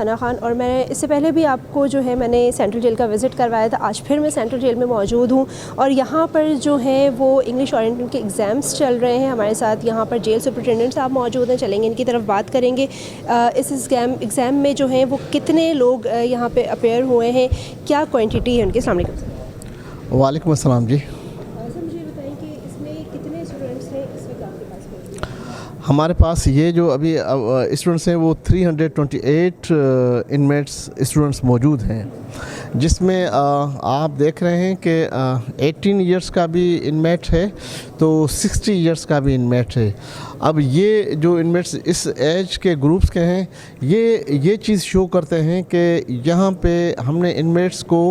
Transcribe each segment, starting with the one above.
हना खान और मैं इससे पहले भी आपको जो है मैंने सेंट्रल जेल का विज़िट करवाया था। आज फिर मैं सेंट्रल जेल में मौजूद हूँ और यहाँ पर जो है वो इंग्लिश ओरिएंटल के एग्ज़ाम्स चल रहे हैं। हमारे साथ यहाँ पर जेल सुपरिटेंडेंट साहब मौजूद हैं, चलेंगे इनकी तरफ बात करेंगे। इस एग्ज़ाम में जो है वो कितने लोग यहाँ पर अपेयर हुए हैं, क्या क्वान्टिटी है उनके सामने। वालेकुम अस्सलाम जी। हमारे पास ये जो अभी स्टूडेंट्स हैं वो 328 इनमेट्स स्टूडेंट्स मौजूद हैं, जिसमें आप देख रहे हैं कि 18 इयर्स का भी इनमेट है तो 60 इयर्स का भी इनमेट है। अब ये जो इनमेट्स इस एज के ग्रुप्स के हैं ये चीज़ शो करते हैं कि यहाँ पे हमने इनमेट्स को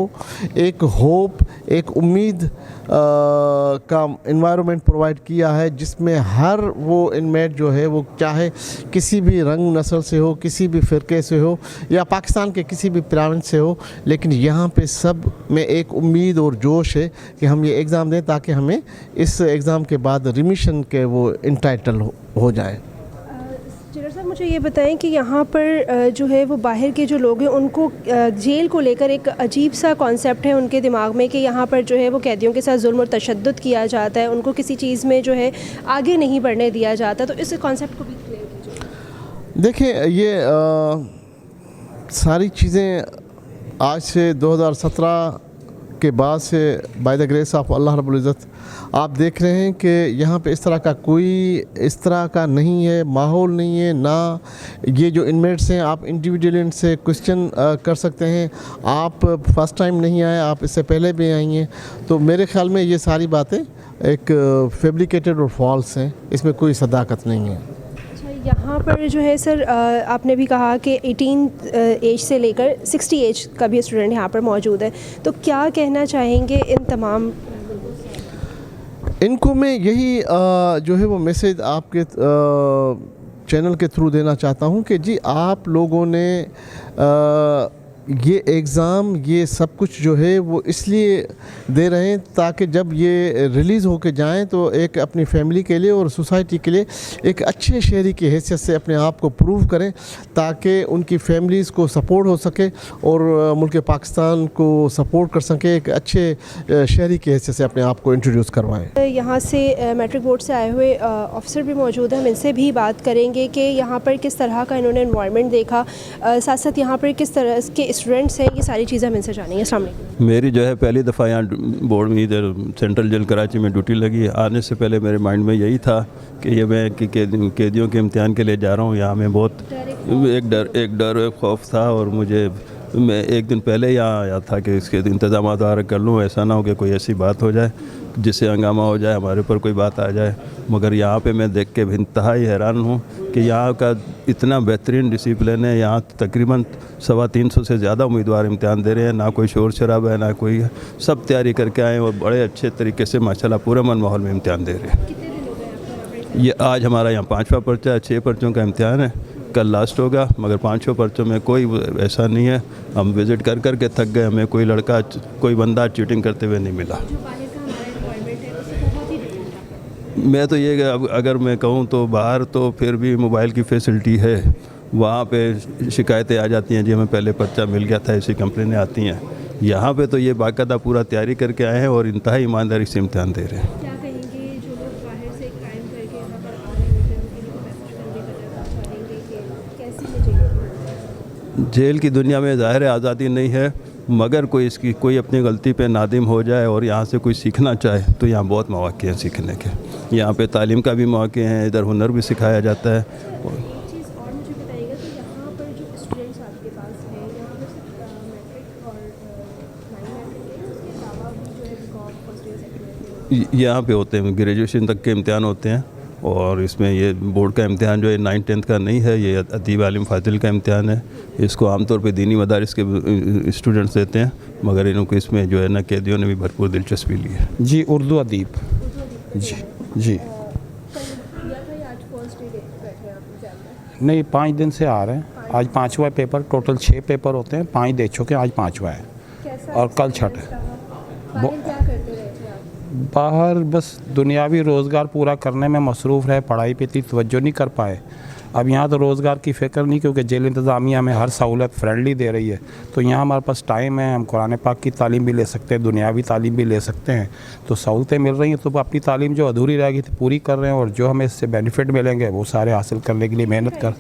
एक होप, एक उम्मीद का इन्वायरमेंट प्रोवाइड किया है, जिसमें हर वो इनमेट जो है वो चाहे किसी भी रंग नस्ल से हो, किसी भी फ़िरके से हो या पाकिस्तान के किसी भी प्रोविंस से हो, लेकिन यहाँ पे सब में एक उम्मीद और जोश है कि हम ये एग्ज़ाम दें ताकि हमें इस एग्ज़ाम के बाद रिमिशन के वो इंटाइटल हो जाए। जिगर साहब मुझे ये बताएं कि यहाँ पर जो है वो बाहर के जो लोग हैं उनको जेल को लेकर एक अजीब सा कॉन्सेप्ट है उनके दिमाग में कि यहाँ पर जो है वो कैदियों के साथ जुल्म और तशद्दुद किया जाता है, उनको किसी चीज़ में जो है आगे नहीं बढ़ने दिया जाता। तो इस कॉन्सेप्ट को भी क्लियर कीजिए। देखिए ये सारी चीज़ें आज से 2017 के बाद से बाय द ग्रेस ऑफ अल्लाह रब्बुल इज़्ज़त आप देख रहे हैं कि यहाँ पे इस तरह का नहीं है, माहौल नहीं है ना। ये जो इनमेट्स हैं आप इंडिविजुअली इनसे क्वेश्चन कर सकते हैं। आप फर्स्ट टाइम नहीं आए, आप इससे पहले भी आई हैं, तो मेरे ख्याल में ये सारी बातें एक फैब्रिकेटेड और फॉल्स हैं, इसमें कोई सदाकत नहीं है। यहाँ पर जो है सर आपने भी कहा कि 18 एज से लेकर 60 एज का भी स्टूडेंट यहाँ पर मौजूद है, तो क्या कहना चाहेंगे इन तमाम इनको? मैं यही जो है वो मैसेज आपके चैनल के थ्रू देना चाहता हूँ कि जी आप लोगों ने ये एग्ज़ाम ये सब कुछ जो है वो इसलिए दे रहे हैं ताकि जब ये रिलीज़ होके जाएं तो एक अपनी फैमिली के लिए और सोसाइटी के लिए एक अच्छे शहरी की हैसियत से अपने आप को प्रूव करें, ताकि उनकी फैमिलीज़ को सपोर्ट हो सके और मुल्क पाकिस्तान को सपोर्ट कर सके, एक अच्छे शहरी की हैसियत से अपने आप को इंट्रोड्यूस करवाएं। यहाँ से मैट्रिक बोर्ड से आए हुए ऑफिसर भी मौजूद हैं, हम इनसे भी बात करेंगे कि यहाँ पर किस तरह का इन्होंने एनवायरनमेंट देखा, साथ साथ यहाँ पर किस तरह के स्टूडेंट्स हैं, ये सारी चीज़ें हम इनसे जानेंगे। अस्सलाम वालेकुम। मेरी जो है पहली दफ़ा यहाँ बोर्ड में इधर सेंट्रल जेल कराची में ड्यूटी लगी। आने से पहले मेरे माइंड में यही था कि ये मैं कैदियों के इम्तिहान के लिए जा रहा हूँ। यहाँ में बहुत एक डर खौफ था और मैं एक दिन पहले यहाँ आया था कि इसके इंतज़ाम वगैरह कर लूँ, ऐसा ना हो कि कोई ऐसी बात हो जाए जिससे हंगामा हो जाए, हमारे ऊपर कोई बात आ जाए। मगर यहाँ पे मैं देख के इंतहाई हैरान हूँ कि यहाँ का इतना बेहतरीन डिसिप्लिन है। यहाँ तकरीबन 350 से ज़्यादा उम्मीदवार इम्तिहान दे रहे हैं, ना कोई शोर शराबा है, ना कोई, सब तैयारी करके आए और बड़े अच्छे तरीके से माशाल्लाह पूरे मन माहौल में इम्तिहान दे रहे हैं। ये आज हमारा यहाँ 5वां पर्चा है, 6 पर्चों का इम्तिहान है, कल लास्ट होगा। मगर 5 पर्चों में कोई ऐसा नहीं है, हम विज़िट कर कर के थक गए, हमें कोई बंदा चीटिंग करते हुए नहीं मिला। मैं तो ये अगर मैं कहूँ तो बाहर तो फिर भी मोबाइल की फैसिलिटी है, वहाँ पे शिकायतें आ जाती हैं, जी हमें पहले पर्चा मिल गया था, ऐसी कंप्लेनें आती हैं। यहाँ पे तो ये बाकायदा पूरा तैयारी करके आए हैं और इंतहाई ईमानदारी से इम्तिहान दे रहे हैं। क्या कहेंगे जो लोग बाहर से क्राइम करके यहाँ पर आ रहे होते हैं, उनके लिए मैसेज करने का कैसी है जेल की दुनिया में ज़ाहिर है आज़ादी नहीं है, मगर कोई अपनी गलती पे नादिम हो जाए और यहाँ से कोई सीखना चाहे तो यहाँ बहुत मौके हैं सीखने के। यहाँ पे तालीम का भी मौके हैं, इधर हुनर भी सिखाया जाता है। चीज़ और मुझे बताइएगा कि यहाँ पर जो स्टूडेंट्स आपके पास हैं, यहाँ पर सिर्फ मैट्रिक और 9 मैट्रिक है, उसके अलावा भी जो है BCom first year second year यहाँ पे होते हैं, ग्रेजुएशन तक के इम्तिहान होते हैं। और इसमें ये बोर्ड का इम्तिहान जो है 9-10 का नहीं है, ये अदीब आलिम फाजिल का इम्तिहान है। इसको आमतौर पे दीनी मदारिस के स्टूडेंट्स देते हैं, मगर इनको इसमें जो है ना कैदियों ने भी भरपूर दिलचस्पी ली है। जी उर्दू अदीब जी नहीं 5 दिन से आ रहे हैं। आज 5वां पेपर, टोटल 6 पेपर होते हैं, 5 दे चुके हैं, आज 5वां है और कल छठ है। बाहर बस दुनियावी रोज़गार पूरा करने में मसरूफ़ रहे, पढ़ाई पे इतनी तवज्जो नहीं कर पाए अब यहाँ तो रोज़गार की फ़िक्र नहीं, क्योंकि जेल इंतज़ामिया हमें हर सहूलत फ्रेंडली दे रही है। तो यहाँ हमारे पास टाइम है, हम कुरान पाक की तालीम भी ले सकते हैं, दुनियावी तालीम भी ले सकते हैं। तो सहूलतें मिल रही हैं, तो अपनी तालीम जो अधूरी रह गई थी पूरी कर रहे हैं, और जो हमें इससे बेनिफिट मिलेंगे वो सारे हासिल करने के लिए मेहनत कर।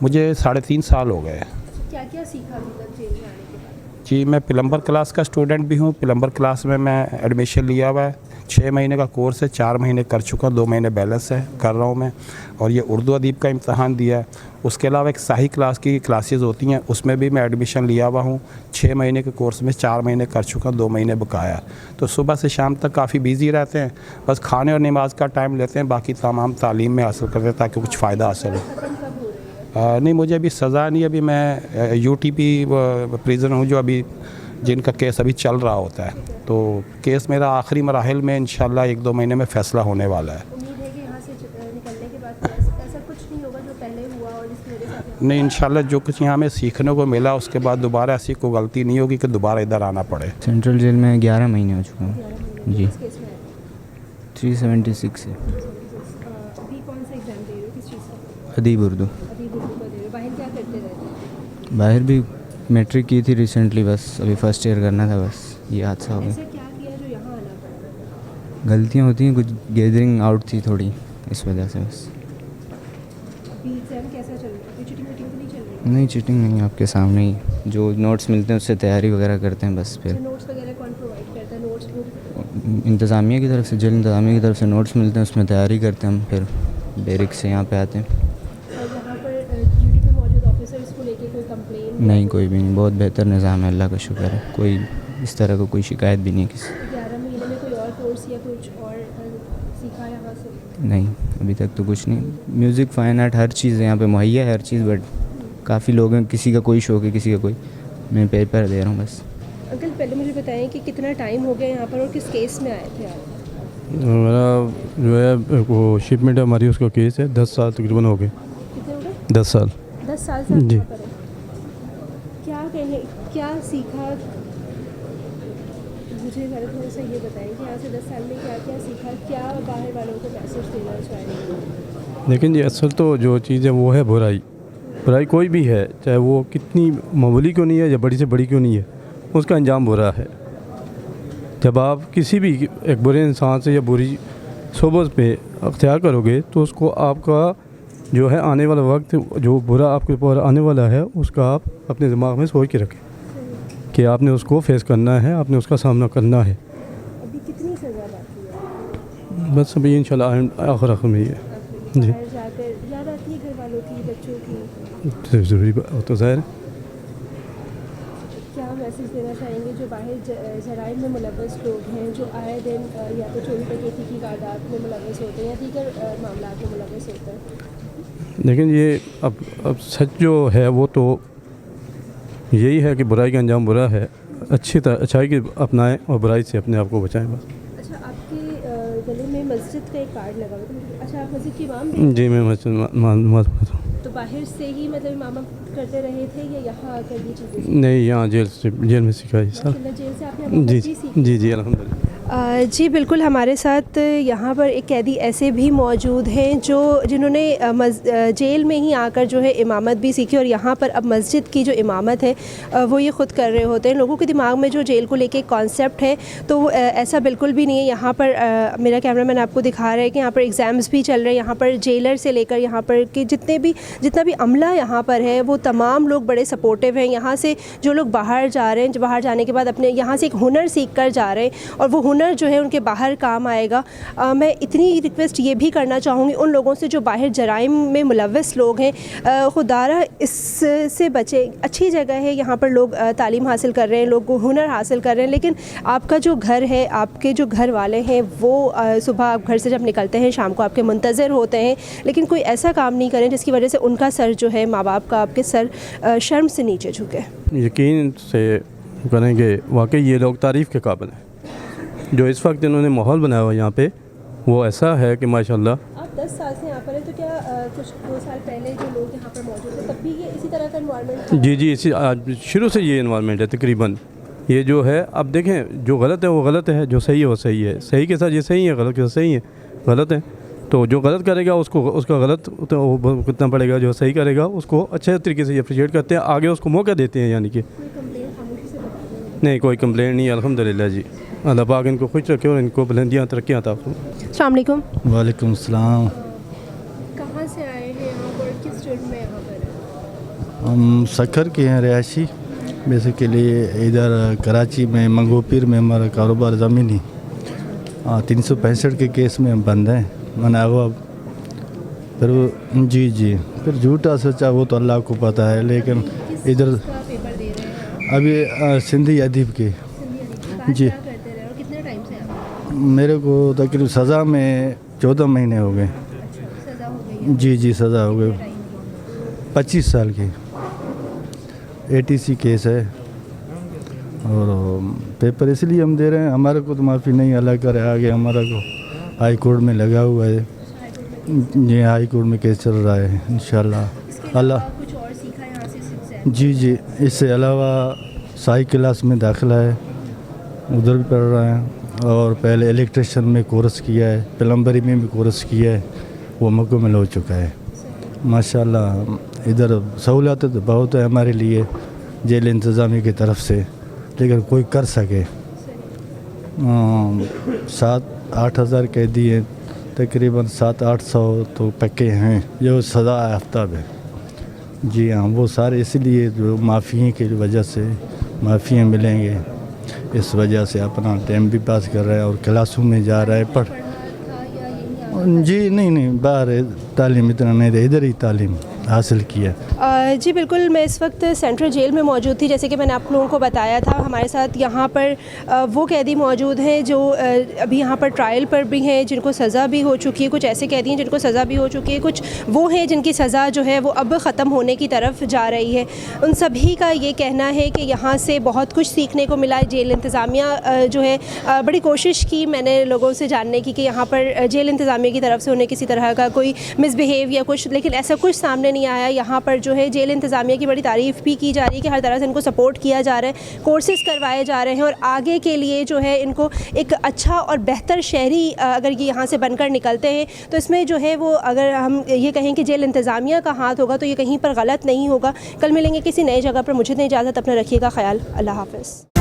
मुझे 3.5 साल हो गए। क्या क्या सीखा मतलब जेल में आने के बाद? जी, मैं प्लम्बर क्लास का स्टूडेंट भी हूँ। प्लम्बर क्लास में मैं एडमिशन लिया हुआ है। 6 महीने का कोर्स है, 4 महीने कर चुका, 2 महीने बैलेंस है, कर रहा हूँ मैं। और ये उर्दू अदीब का इम्तहान दिया है। उसके अलावा एक शाही क्लास की क्लासेस होती हैं, उसमें भी मैं एडमिशन लिया हुआ हूँ। 6 महीने के कोर्स में 4 महीने कर चुका, 2 महीने बकाया। तो सुबह से शाम तक काफ़ी बिजी रहते हैं, बस खाने और नमाज का टाइम लेते हैं, बाकी तमाम तालीम में हासिल करते हैं ताकि कुछ फ़ायदा हासिल हो। नहीं, मुझे अभी सज़ा नहीं, अभी मैं यूटीपी प्रिजन हूँ, जो अभी जिनका केस अभी चल रहा होता है। तो केस मेरा आखिरी मराहिल में इंशाल्लाह 1-2 महीने में फ़ैसला होने वाला है। उम्मीद है कि यहाँ से निकलने के बाद ऐसा कुछ नहीं होगा जो पहले हुआ और जिसकी वजह से आप नहीं, इंशाल्लाह जो कुछ यहाँ में सीखने को मिला, उसके बाद दोबारा ऐसी कोई गलती नहीं होगी कि दोबारा इधर आना पड़े। सेंट्रल जेल में 11 महीने हो चुके हैं जी। इस केस में 376 है। अभी कौन सा एग्जाम दे रहे हो, किस चीज़ का? अदीब उर्दू। अभी उर्दू का दे रहे हो। बाहर क्या करते रहते हैं? बाहर भी मैट्रिक की थी रिसेंटली, बस अभी फर्स्ट ईयर करना था, बस ये हादसा हो गया। ऐसा क्या किया जो यहाँ आना पड़ा? गलतियाँ होती हैं, कुछ गैदरिंग आउट थी थोड़ी, इस वजह से बस। अभी एग्जाम कैसा चल रहा है? कोई चीटिंग वीटिंग तो नहीं चल रही? नहीं, चीटिंग नहीं, आपके सामने ही जो नोट्स मिलते हैं उससे तैयारी वगैरह करते हैं बस। फिर नोट्स वगैरह कौन प्रोवाइड करता है? Notes book? इंतज़ामिया की तरफ से, जेल इंतज़ामिया की तरफ से नोट्स मिलते हैं, उसमें तैयारी करते हैं हम। फिर बैरिक से यहाँ पे आते हैं। और यहाँ पर ड्यूटी पे मौजूद ऑफिसर्स को लेके कोई कंप्लेन? नहीं, कोई भी नहीं, बहुत बेहतर निज़ाम है, अल्लाह का शुक्र है। कोई इस तरह का कोई शिकायत भी नहीं है किसी। 11 महीने में कोई और कोर्स या कुछ और सीखा यहाँ से? नहीं, अभी तक तो कुछ नहीं। म्यूज़िक, फ़ाइन आर्ट, हर चीज़ यहाँ पे मुहैया है, हर चीज़। बट काफ़ी लोग हैं, किसी का कोई शौक़ है, किसी का कोई। मैं पेपर दे रहा हूँ बस। अंकल पहले मुझे बताएं कि कितना टाइम हो गया यहाँ पर और किस केस में आए थे आप? मेरा जो है वो शिपमेंट है हमारी, उसका केस है। 10 साल तकरीबन हो गए। कितने हो गए? 10 साल। 10 साल से आप जी। यहाँ पर हैं। क्या सीखा? मुझे थोड़ा सा ये बताएं कि यहाँ से 10 साल में क्या क्या सीखा, क्या बाहर वालों को मैसेज देना चाहेंगे? लेकिन ये असल तो जो चीज़ है वो है बुराई। बुराई कोई भी है, चाहे वो कितनी मामूली क्यों नहीं है या बड़ी से बड़ी क्यों नहीं है, उसका अंजाम बुरा है। जब आप किसी भी एक बुरे इंसान से या बुरी सोबत पे अख्तियार करोगे, तो उसको आपका जो है आने वाला वक्त, जो बुरा आपके ऊपर आने वाला है, उसका आप अपने दिमाग में सोच के रखें कि आपने उसको फेस करना है, आपने उसका सामना करना है। अभी कितनी सज़ा बाकी है? बस अभी इंशाल्लाह आखिर में ही है जी। बाहर जाकर याद आती है घर वालों की, बच्चों की? सबसे ज़रूरी बात तो ज़ाहिर है। क्या मैसेज देना चाहेंगे जो बाहर जराइम में मुलव्वस लोग हैं, जो आए दिन या तो चोरी डकैती की वारदात में मुलव्वस होते हैं या दीगर मामलात में मुलव्वस होते हैं? लेकिन ये अब सच जो है वो तो यही है कि बुराई का अंजाम बुरा है। अच्छाई की अपनाएं और बुराई से अपने आप को बचाएं बस। अच्छा, आपके गले में मस्जिद का एक कार्ड लगा हुआ था। अच्छा, आप मस्जिद की इमाम भी? जी, मैं नमाज़ पढ़ता हूँ। तो बाहर से ही मतलब इमामा करते रहे थे या यहाँ आकर ये चीज़ें? नहीं, यहाँ जेल में सिखाई सर। जेल से आपने जी इमामत भी जी सीखी? जी जी अल्हम्दुलिल्लाह। जी बिल्कुल, हमारे साथ यहाँ पर एक कैदी ऐसे भी मौजूद हैं जिन्होंने जेल में ही आकर जो है इमामत भी सीखी, और यहाँ पर अब मस्जिद की जो इमामत है वो ये ख़ुद कर रहे होते हैं। लोगों के दिमाग में जो जेल को लेके एक कॉन्सेप्ट है, तो वो ऐसा बिल्कुल भी नहीं है। यहाँ पर मेरा कैमरामैन आपको दिखा रहा है कि यहाँ पर एग्ज़ाम्स भी चल रहे हैं। यहाँ पर जेलर से लेकर यहाँ पर के जितना भी अमला यहाँ पर है, वो तमाम लोग बड़े सपोर्टिव हैं। यहाँ से जो लोग बाहर जा रहे हैं, बाहर जाने के बाद अपने यहाँ से एक हुनर सीख कर जा रहे हैं, और वो हुनर जो है उनके बाहर काम आएगा। मैं इतनी रिक्वेस्ट ये भी करना चाहूँगी उन लोगों से जो बाहर जराइम में मुलव्वस लोग हैं, खुदारा इससे बचे। अच्छी जगह है, यहाँ पर लोग तालीम हासिल कर रहे हैं, लोग हुनर हासिल कर रहे हैं, लेकिन आपका जो घर है, आपके जो घर वाले हैं, वो सुबह आप घर से जब निकलते हैं शाम को आपके मुंतज़र होते हैं, लेकिन कोई ऐसा काम नहीं करें जिसकी वजह से उनका सर जो है, माँ बाप का आपके सर शर्म से नीचे झुके। यकीन से करेंगे वाकई ये लोग तारीफ़ के काबिल हैं। जो इस वक्त इन्होंने माहौल बनाया हुआ यहाँ पे, वो ऐसा है कि माशाल्लाह। आप 10 साल से यहाँ पर हैं, तो क्या कुछ 2 साल पहले जो लोग यहाँ पर मौजूद थे तब भी ये इसी तरह का एनवायरनमेंट? जी जी, इसी शुरू से ये इन्वायरमेंट है तकरीबन। ये जो है, अब देखें, जो गलत है वो गलत है, जो सही है वो सही है, सही के साथ ये सही है, गलत के साथ सही है, गलत है। तो जो गलत करेगा उसको उसका गलत तो वो भुगतना पड़ेगा, जो सही करेगा उसको अच्छे तरीके से अप्रिशिएट करते हैं, आगे उसको मौका देते हैं। यानी कि नहीं, कोई कंप्लेंट नहीं, अल्हम्दुलिल्लाह जी। अल्लाह पाक इनको खुश रखे और इनको बुलंदियाँ तरक्कियाँ अता फरमाए। अस्सलाम वालेकुम। वालेकुम सलाम। कहाँ से आए हैं यहाँ पर, किस स्टेट में यहाँ पर? हम सखर के हैं रिहायशी, बेसिकली इधर कराची में मंगोपीर में हमारा कारोबार ज़मीनी 365 के केस में हम बंद हैं मना हुआ। फिर जी जी फिर झूठा सच्चा वो तो अल्लाह को पता है, लेकिन इधर पेपर दे रहे हैं अभी सिंधी अदीब के जी। कितने टाइम से आप? मेरे को तकरीबन सज़ा में 14 महीने हो गए। सज़ा हो गई जी जी सज़ा हो गई 25 साल की। ATC केस है और पेपर इसलिए हम दे रहे हैं, हमारे को तो माफ़ी नहीं अल्लाह करे, आगे हमारा को हाई कोर्ट में लगा हुआ है। जी हाई कोर्ट में केस चल रहा है इंशाल्लाह अल्लाह। कुछ और सीखा यहाँ से? जी जी इससे अलावा साई क्लास में दाखिला है, उधर भी पढ़ रहा है, और पहले इलेक्ट्रिशियन में कोर्स किया है, प्लम्बरी में भी कोर्स किया है, वो मुकम्मल हो चुका है माशाल्लाह। इधर सहूलत तो बहुत है हमारे लिए जेल इंतज़ामिया की तरफ से, लेकिन कोई कर सके। 7-8 हज़ार कैदी हैं, तकरीबन 700-800 तो पक्के हैं जो सज़ा आफ्ताब है। जी हाँ, वो सारे इसलिए जो माफ़िया की वजह से माफ़िया मिलेंगे, इस वजह से अपना टाइम भी पास कर रहे हैं और क्लासों में जा रहे हैं पढ़। जी नहीं बाहर तालीम इतना नहीं दे, इधर ही तालीम हासिल किया। जी बिल्कुल, मैं इस वक्त सेंट्रल जेल में मौजूद थी। जैसे कि मैंने आप लोगों को बताया था, हमारे साथ यहाँ पर वो कैदी मौजूद हैं जो अभी यहाँ पर ट्रायल पर भी हैं, जिनको सज़ा भी हो चुकी है। कुछ ऐसे कैदी हैं जिनको सज़ा भी हो चुकी है, कुछ वो हैं जिनकी सज़ा जो है वो अब ख़त्म होने की तरफ जा रही है। उन सभी का ये कहना है कि यहाँ से बहुत कुछ सीखने को मिला। जेल इंतज़ामिया जो है बड़ी कोशिश की मैंने लोगों से जानने की कि यहाँ पर जेल इंतज़ामिया की तरफ से उन्हें किसी तरह का कोई मिसबिहेव या कुछ, लेकिन ऐसा कुछ सामने नहीं आया। यहाँ पर जो है जेल इंतज़ामिया की बड़ी तारीफ़ भी की जा रही है कि हर तरह से इनको सपोर्ट किया जा रहा है, कोर्सेज़ करवाए जा रहे हैं और आगे के लिए जो है इनको एक अच्छा और बेहतर शहरी अगर ये यहाँ से बनकर निकलते हैं तो इसमें जो है वो, अगर हम ये कहें कि जेल इंतज़ामिया का हाथ होगा तो ये कहीं पर गलत नहीं होगा। कल मिलेंगे किसी नई जगह पर। मुझे नहीं इजाज़त, अपना रखिएगा ख्याल। अल्लाह हाफ़िज़।